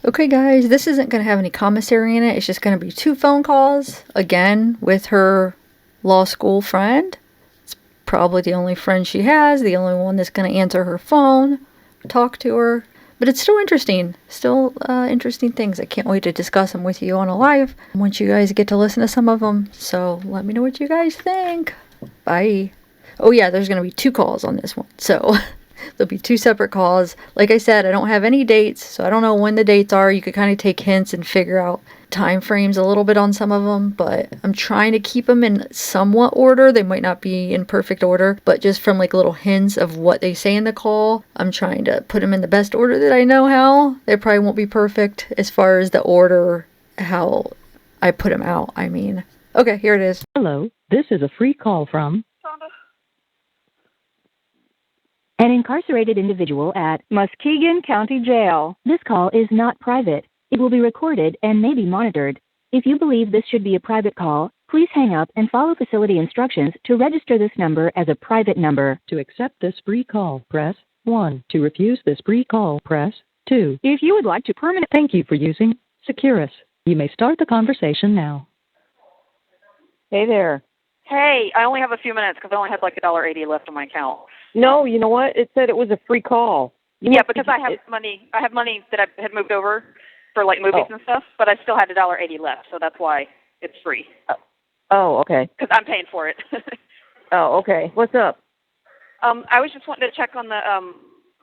Okay, guys, this isn't going to have any commissary in it. It's just going to be 2 phone calls, again, with her law school friend. It's probably the only friend she has, the only one that's going to answer her phone, talk to her. But it's still interesting. Still interesting things. I can't wait to discuss them with you on a live once you guys get to listen to some of them. So let me know what you guys think. Bye. Oh, yeah, there's going to be 2 calls on this one. So there'll be 2 separate calls. Like I said, I don't have any dates, so I don't know when the dates are. You could kind of take hints and figure out time frames a little bit on some of them, but I'm trying to keep them in somewhat order. They might not be in perfect order, but just from like little hints of what they say in the call, I'm trying to put them in the best order that I know how. They probably won't be perfect as far as the order, how I put them out, I mean. Okay, here it is. Hello, this is a free call from Shanda. an incarcerated individual at Muskegon County Jail. This call is not private. It will be recorded and may be monitored. If you believe this should be a private call, please hang up and follow facility instructions to register this number as a private number. To accept this free call, press 1. To refuse this free call, press 2. If you would like to thank you for using Securus. You may start the conversation now. Hey there. Hey, I only have a few minutes because I only had like $1.80 left on my account. No, you know what? It said it was a free call. Yeah, because I have money. I have money that I had moved over for like movies and stuff, but I still had $1.80 left, so that's why it's free. Oh, okay. Because I'm paying for it. Oh, okay. What's up? I was just wanting to check on the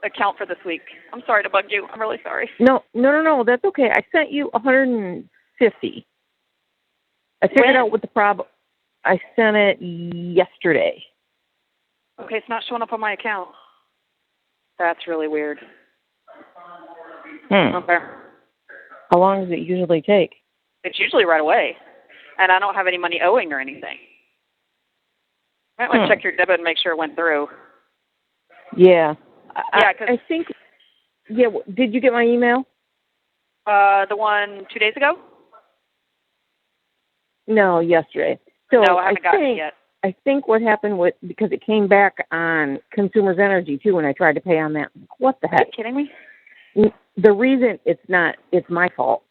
account for this week. I'm sorry to bug you. I'm really sorry. No. That's okay. I sent you 150. I figured out what the problem. I sent it yesterday. Okay, it's not showing up on my account. That's really weird. Okay. How long does it usually take? It's usually right away, and I don't have any money owing or anything. I might want to check your debit and make sure it went through. Yeah. Yeah, I think. Yeah. Did you get my email? The one 2 days ago? No, yesterday. So no, I haven't gotten it yet. I think what happened because it came back on Consumers Energy too when I tried to pay on that. What the heck? Are you kidding me? The reason it's my fault.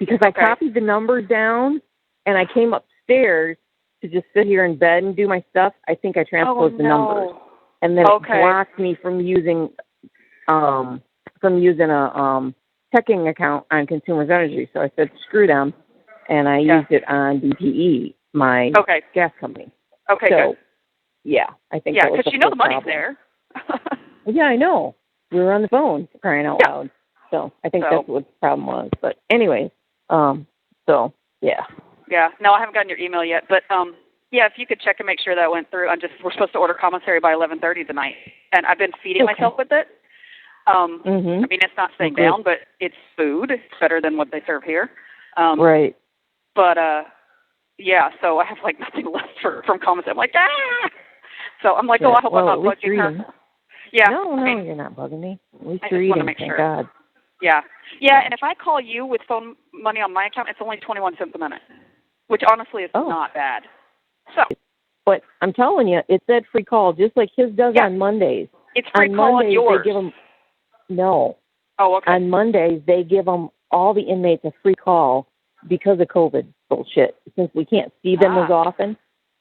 Because I copied the numbers down and I came upstairs to just sit here in bed and do my stuff. I think I transposed the numbers. And then it blocked me from using a checking account on Consumers Energy. So I said, screw them. And I used it on DPE, my gas company. Okay, so, good. Yeah, I think yeah, because you know the money's there. Yeah, I know. We were on the phone crying out loud. So I think that's what the problem was. But anyway, yeah. Yeah, no, I haven't gotten your email yet. But, yeah, if you could check and make sure that went through. We're supposed to order commissary by 11:30 tonight. And I've been feeding myself with it. I mean, it's not staying down, but it's food. It's better than what they serve here. Right. But, yeah, so I have, like, nothing left from commissary. I'm like, ah! So I'm like, I hope I'm not bugging her. Yeah. No, you're not bugging me. At least you're eating, thank God. Yeah. Yeah, and if I call you with phone money on my account, it's only 21 cents a minute, which honestly is not bad. So. But I'm telling you, it said free call, just like his does on Mondays. It's free call on yours. They give them, no. Oh, okay. On Mondays, they give them, all the inmates, a free call because of COVID bullshit, since we can't see them as often.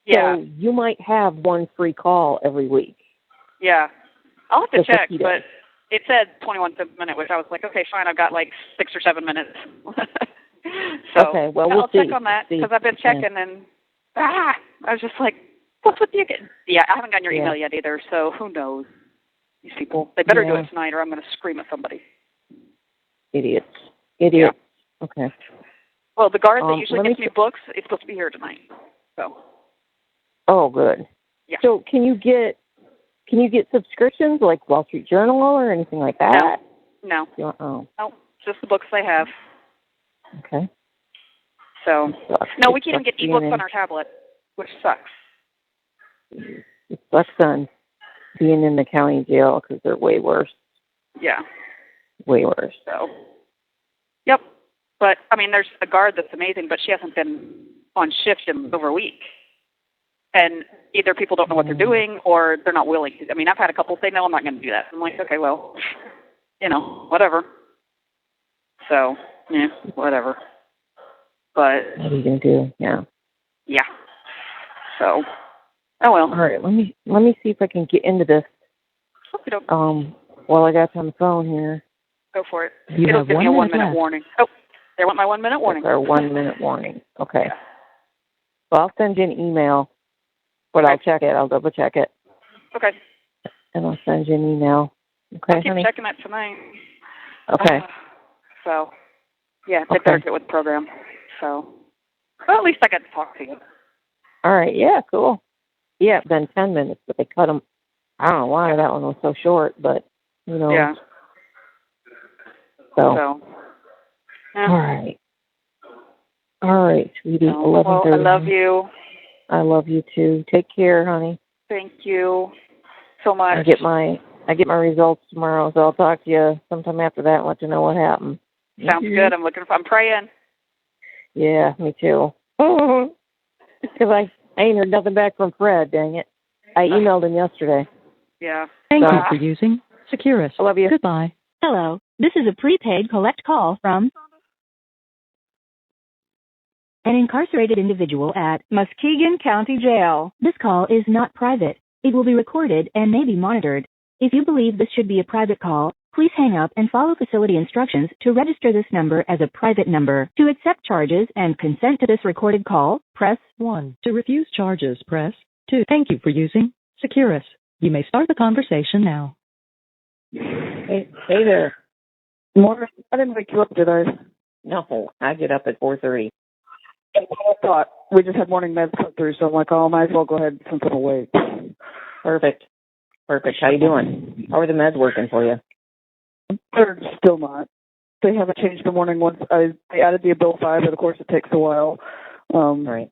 Yeah. So you might have one free call every week. Yeah. I'll have to check, but it said 21 cents a minute, which I was like, okay, fine, I've got like 6 or 7 minutes. So okay, well, we'll I'll check on that because I've been checking and I was just like, what's with you again? Yeah, I haven't gotten your email yet either, so who knows? These people, they better do it tonight or I'm going to scream at somebody. Idiots. Yeah. Okay. Well, the guard that usually gets me books is supposed to be here tonight. So. Oh, good. Yeah. So can you get subscriptions like Wall Street Journal or anything like that? No. No, just the books they have. Okay. So, no, we can't even get ebooks on our tablet, which sucks. It sucks on being in the county jail because they're way worse. Yeah. Way worse. So, yep. But, I mean, there's a guard that's amazing, but she hasn't been on shift in over a week. And either people don't know what they're doing or they're not willing to. I mean, I've had a couple say, no, I'm not going to do that. I'm like, okay, well, whatever. So, Yeah, whatever. But what are you gonna do? Yeah. Yeah. So, oh well. All right. Let me see if I can get into this. While I got you on the phone here. Go for it. You It'll have give 1 me a minute 1 minute left. warning. Oh, they want my 1 minute warning. Our 1 minute warning. Okay. Yeah. Well, I'll send you an email, but I'll check it. I'll double check it. Okay. And I'll send you an email. Okay, I'll keep honey? checking it tonight. Okay. So, yeah, they better get with the program. So, well, at least I got to talk to you. All right. Yeah, cool. Yeah, it's been 10 minutes, but they cut them. I don't know why that one was so short, but, you know. Yeah. So. Yeah. All right. All right, sweetie. 11:30. Well, I love you. I love you too. Take care, honey. Thank you so much. I get my results tomorrow, so I'll talk to you sometime after that and let you know what happened. Sounds good. I'm praying. Yeah, me too. Because I ain't heard nothing back from Fred, dang it. I emailed him yesterday. Yeah. Thank you for using Securus. I love you. Goodbye. Hello, this is a prepaid collect call from an incarcerated individual at Muskegon County Jail. This call is not private. It will be recorded and may be monitored. If you believe this should be a private call, please hang up and follow facility instructions to register this number as a private number. To accept charges and consent to this recorded call, press 1. To refuse charges, press 2. Thank you for using Securus. You may start the conversation now. Hey there. Morning. I didn't wake you up, did I? No, I get up at 4:30. I thought we just had morning meds come through, so I'm like, oh, I might as well go ahead since I'm awake. Perfect. How you doing? How are the meds working for you? They're still not. They haven't changed the morning ones. They added the Abilify, but of course it takes a while. Right.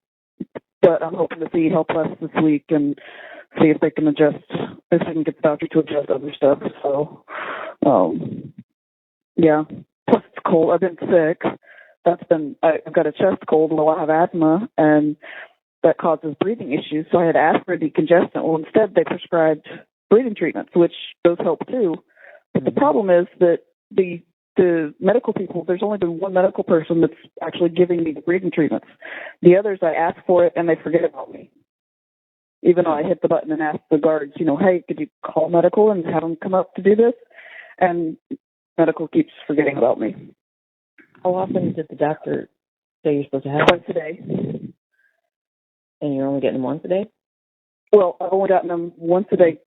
But I'm hoping to see Help Less this week and see if they can adjust, if they can get the doctor to adjust other stuff. So, yeah. Plus it's cold. I've been sick. I've got a chest cold, well, I have asthma, and that causes breathing issues. So I had asked for a decongestant. Well, instead they prescribed breathing treatments, which those help too. But the problem is that the medical people, there's only been one medical person that's actually giving me the breathing treatments. The others, I ask for it and they forget about me. Even though I hit the button and ask the guards, hey, could you call medical and have them come up to do this? And medical keeps forgetting about me. How often did the doctor say you're supposed to have Twice a day. And you're only getting them once a day? Well, I've only gotten them once a day,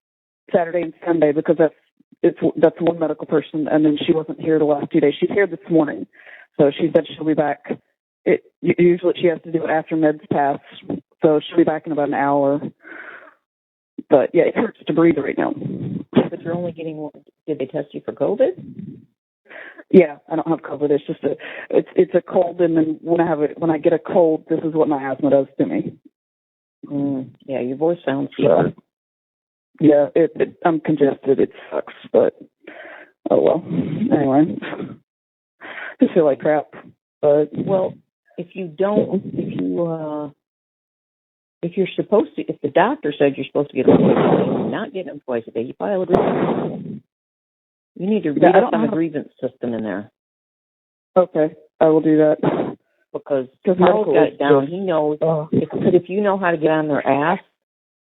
Saturday and Sunday, because that's one medical person, and then she wasn't here the last 2 days. She's here this morning, so she said she'll be back. Usually she has to do it after meds pass, so she'll be back in about an hour. But yeah, it hurts to breathe right now. But you're only getting one. Did they test you for COVID? Yeah, I don't have COVID. It's just it's a cold, and then when I get a cold, this is what my asthma does to me. Yeah, your voice sounds deeper. Yeah, I'm congested. It sucks, but oh well. Anyway, I feel like crap. But if the doctor said you're supposed to get them twice a day, you're not getting them twice a day. You file a grievance. You need to read up on the grievance system in there. Okay, I will do that. Because Carl's got it down. He knows. If you know how to get on their ass,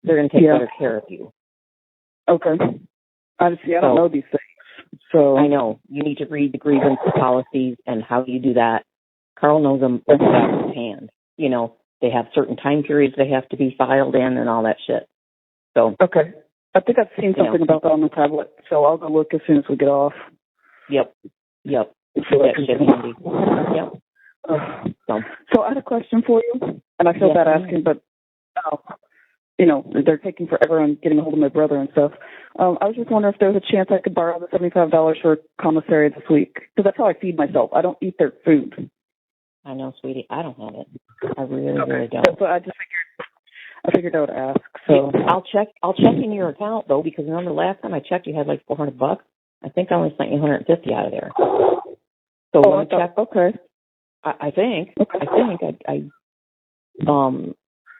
they're going to take better care of you. Okay. I don't know these things. So I know. You need to read the grievance policies and how you do that. Carl knows them like the back of his hand. They have certain time periods they have to be filed in and all that shit. So okay. I think I've seen something about that on the tablet, so I'll go look as soon as we get off. Yep. That shit handy. Yep. So I had a question for you, and I feel bad asking, but they're taking forever on getting a hold of my brother and stuff. I was just wondering if there was a chance I could borrow the $75 for commissary this week, because that's how I feed myself. I don't eat their food. I know, sweetie. I don't have it. I really don't. That's what I figured I would ask. So I'll check in your account though, because remember last time I checked, you had like $400. I think I only sent you 150 out of there. So let me check. Okay. I think.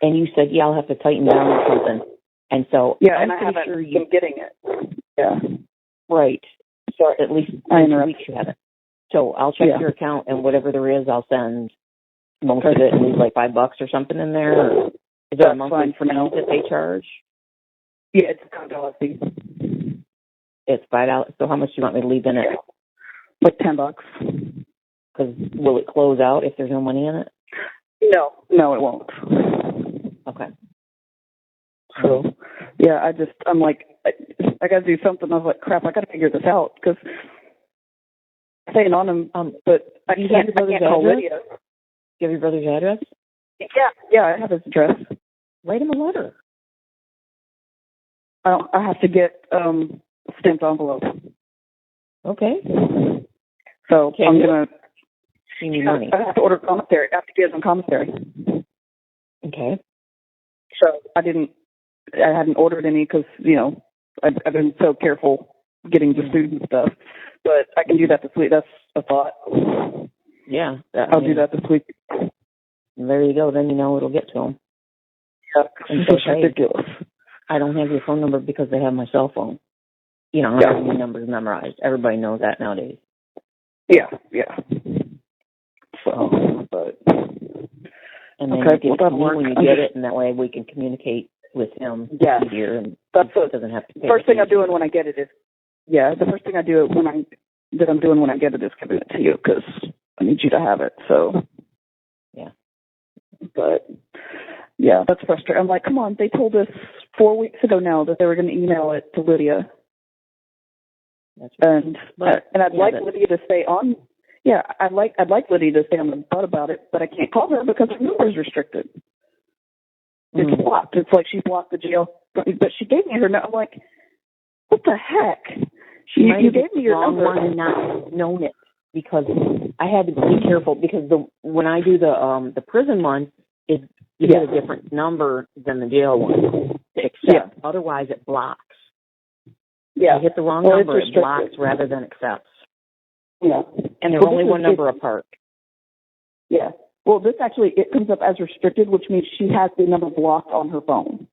And you said, I'll have to tighten down or something. And so I'm pretty sure you're getting it. Yeah. Right. So at least 2 weeks you haven't. So I'll check your account, and whatever there is, I'll send most of it and leave like $5 or something in there. Or is there a monthly fee that they charge? Yeah, it's a $5 fee. It's $5. So how much do you want me to leave in it? Like $10. Because will it close out if there's no money in it? No, it won't. Okay. So, yeah, I'm like, I got to do something. I was like, crap, I got to figure this out because staying on him, but I can't call Lydia. Do you have your brother's address? Yeah, I have his address. Write him a letter. I have to get stamped envelope. Okay. So I'm gonna. You need money. I have to order commissary. I have to give them commissary. Okay. So I hadn't ordered any because I've been so careful getting the food and stuff. But I can do that this week. That's a thought. Yeah. I'll do that this week. There you go. Then it'll get to them. Yeah, it's ridiculous. I don't have your phone number because they have my cell phone. I don't have your numbers memorized. Everybody knows that nowadays. Yeah. So, and then you get me when you get it, and that way we can communicate with him easier. And that's it doesn't have to. First thing I'm doing when I get it is, the first thing I'm doing when I get it is giving it to you because I need you to have it. So, yeah. But yeah, that's frustrating. I'm like, come on, they told us 4 weeks ago now that they were going to email it to Lydia. That's right. And I'd like Lydia to stay on. Yeah, I'd like Lydia to stay on the butt about it, but I can't call her because her number is restricted. It's blocked. It's like she blocked the jail, but she gave me her number. I'm like, what the heck? You gave me your number. And not known it because I had to be careful because when I do the prison one, you get a different number than the jail one to accept. Otherwise, it blocks. Yeah, you hit the wrong number, it blocks rather than accepts. Yeah. And they're only one number apart. Yeah. Well, this actually, it comes up as restricted, which means she has the number blocked on her phone.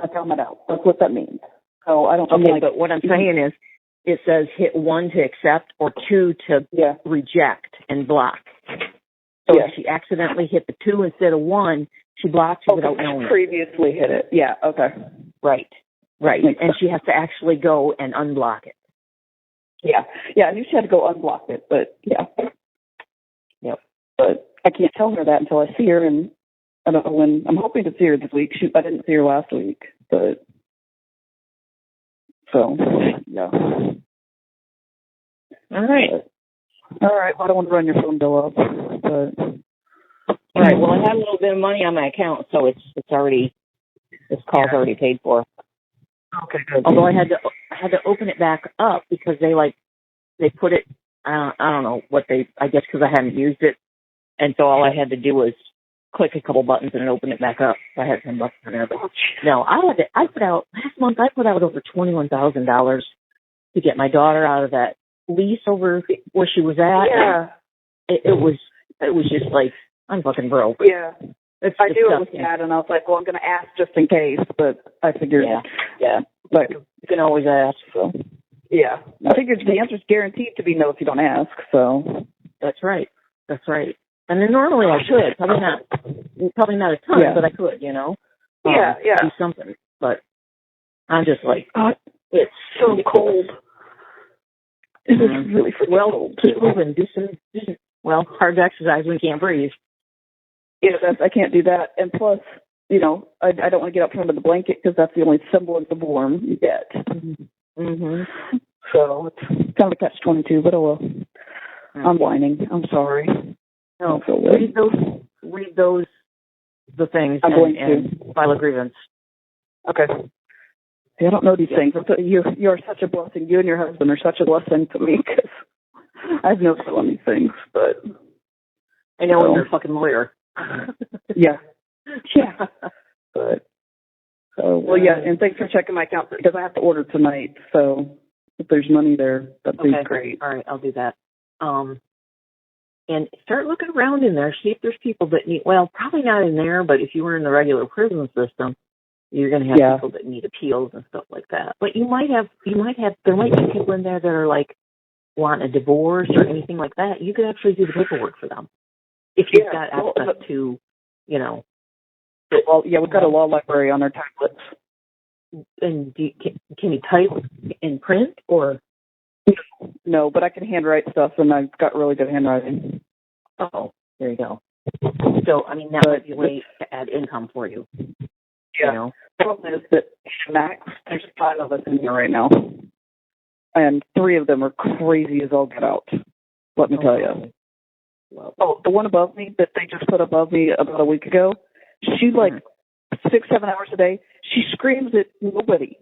I found that out. That's what that means. So I don't know. Okay, but what I'm saying is it says hit 1 to accept or 2 to reject and block. So if she accidentally hit the 2 instead of 1, she blocks it without knowing. Previously hit it. Yeah, okay. Right. And she has to actually go and unblock it. Yeah, I knew she had to go unblock it, but Yep. But I can't tell her that until I see her, and I don't know when. I'm hoping to see her this week. Shoot, I didn't see her last week, but so yeah. All right. Well, I don't want to run your phone bill up, but all right. Well, I have a little bit of money on my account, so it's already this call's already paid for. Okay, good. Although I had to open it back up because they put it. I don't know what I guess because I hadn't used it, and so all I had to do was click a couple buttons and open it back up. So I had $10 in there, but no, last month I put out over $21,000 to get my daughter out of that lease over where she was at. Yeah, it was just like I'm fucking broke. Yeah. I knew it was disgusting. bad, and I was like, well, I'm going to ask just in case, but I figured, but you can always ask. So, yeah, I figured the answer's guaranteed to be no if you don't ask. So that's right. And then normally I could, probably not a ton, but I could, do something. But I'm just like, it's so cold. It is really freaking cold. Keep moving, do some hard exercise when you can't breathe. Yeah, I can't do that. And plus, I don't want to get up from under the blanket because that's the only semblance of warm you get. Mm-hmm. So it's kind of a catch-22, but oh well. I'm whining. I'm sorry. No, read those the things and file a grievance. Okay. See, I don't know these things. You're such a blessing. You and your husband are such a blessing to me because I have no clue on these things. But I know when you're a fucking lawyer. Yeah. But and thanks for checking my account because I have to order tonight. So if there's money there, that'd be great. All right, I'll do that. And start looking around in there, see if there's people that need. Well, probably not in there, but if you were in the regular prison system, you're going to have people that need appeals and stuff like that. But there might be people in there that are like want a divorce or anything like that, you can actually do the paperwork for them. If you've got access to, you know. Well, yeah, we've got a law library on our tablets. And can you type and print or? No, but I can handwrite stuff, and I've got really good handwriting. Oh, there you go. So, I mean, that might be a way to add income for you. Yeah. You know? The problem is that Max, there's 5 of us in here right now, and 3 of them are crazy as all get out. Let me tell you. Oh, the one above me that they just put above me about a week ago, she 6-7 hours a day, she screams at nobody.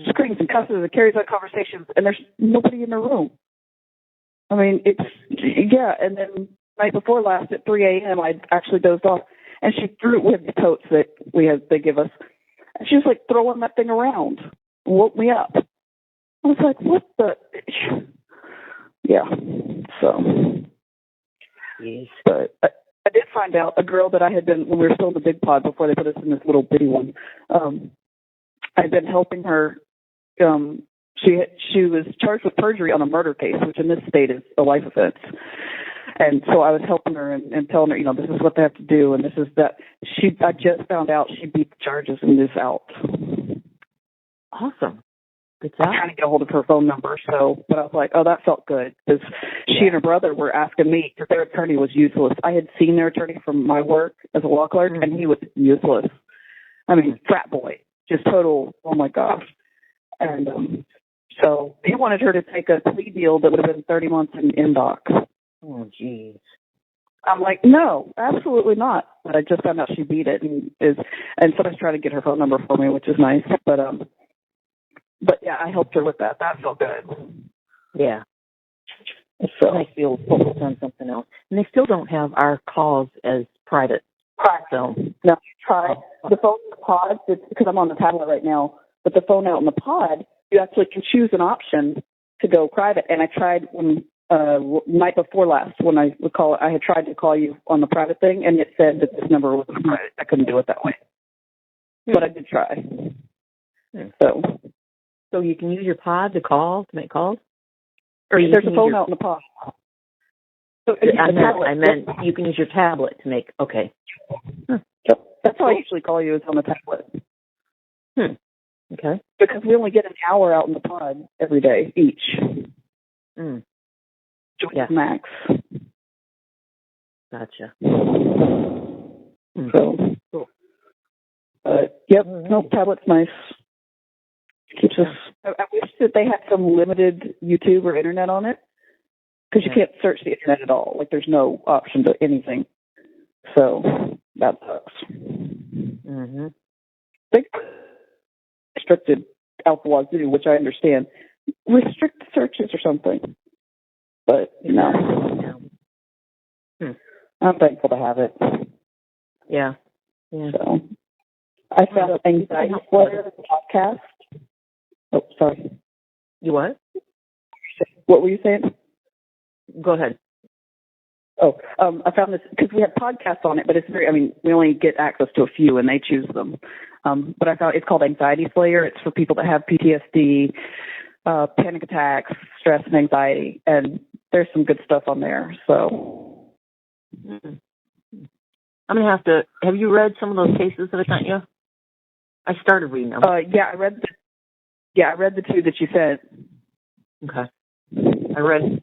Screams and cusses and carries out conversations, and there's nobody in the room. I mean, and then night before last at 3 a.m., I actually dozed off, and she threw it with the totes that they give us, and she was like throwing that thing around, woke me up. I was like, what the? Yeah, so. Yes. But I did find out a girl that I had been, when we were still in the big pod before they put us in this little bitty one, I'd been helping her. She was charged with perjury on a murder case, which in this state is a life offense. And so I was helping her and telling her, this is what they have to do, and this is that. I just found out she beat the charges and is out. Awesome. I'm trying to get a hold of her phone number, but I was like, oh, that felt good, because she and her brother were asking me, because their attorney was useless. I had seen their attorney from my work as a law clerk, and he was useless. I mean, frat boy, just total, oh my gosh. And so he wanted her to take a plea deal that would have been 30 months in doc. Oh, jeez. I'm like, no, absolutely not. But I just found out she beat it, and somebody's trying to get her phone number for me, which is nice. But yeah, I helped her with that. That felt good. Yeah. So I feel focused on something else. And they still don't have our calls as private. So no, try the phone in the pod, because I'm on the tablet right now, but the phone out in the pod, you actually can choose an option to go private. And I tried night before last when I had tried to call you on the private thing, and it said that this number wasn't private. I couldn't do it that way. But I did try. So you can use your pod to make calls? Or there's a phone out in the pod. So I meant you can use your tablet to make, okay. Yep. That's how I usually call you, is on the tablet. Okay. Because we only get an hour out in the pod every day, each. Yeah. Max. Gotcha. So, cool. Tablet's nice. Keeps us. I wish that they had some limited YouTube or internet on it, because you can't search the internet at all. Like, there's no option to anything. So that sucks. Mm-hmm. They restricted out the wazoo, which I understand. Restrict searches or something. But I'm thankful to have it. Yeah. So I found an anxiety flare podcast. Oh, sorry. You what? What were you saying? Go ahead. Oh, I found this, because we have podcasts on it, but we only get access to a few, and they choose them. But I found it's called Anxiety Slayer. It's for people that have PTSD, panic attacks, stress, and anxiety, and there's some good stuff on there. So I'm gonna have you read some of those cases that I sent you? I started reading them. I read the 2 that you sent. Okay. I read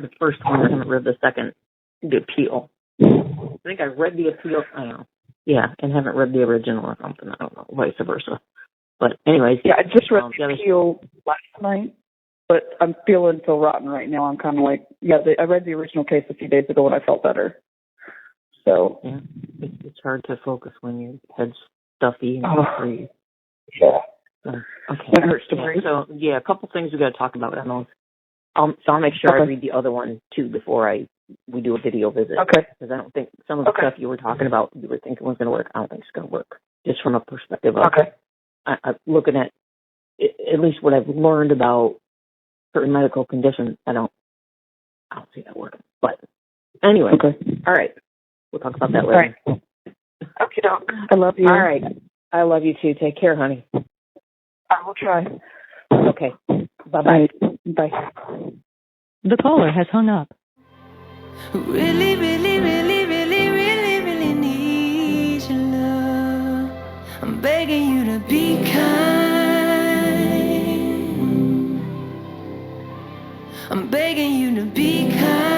the first one. I haven't read the second, the appeal. I think I read the appeal. I don't know. Yeah, and haven't read the original or something. I don't know, vice versa. But anyways. Yeah, I just read the appeal last night, but I'm feeling so rotten right now. I'm kind of like, I read the original case a few days ago, and I felt better. So. Yeah, it's hard to focus when your head's stuffy and free. Yeah. Okay. It hurts to breathe. So, a couple things we got to talk about on those. So I'll make sure I read the other one, too, before we do a video visit. Okay. Because I don't think some of the stuff you were talking about, you were thinking was going to work. I don't think it's going to work. Just from a perspective of I'm looking at least what I've learned about certain medical conditions. I don't see that working. But anyway. Okay. All right. We'll talk about that later. All right. Okay, Doc. I love you. All right. I love you, too. Take care, honey. I will try. Okay. Bye-bye. Bye. Bye. The caller has hung up. Really, really, really, really, really, really need your love. I'm begging you to be kind. I'm begging you to be kind.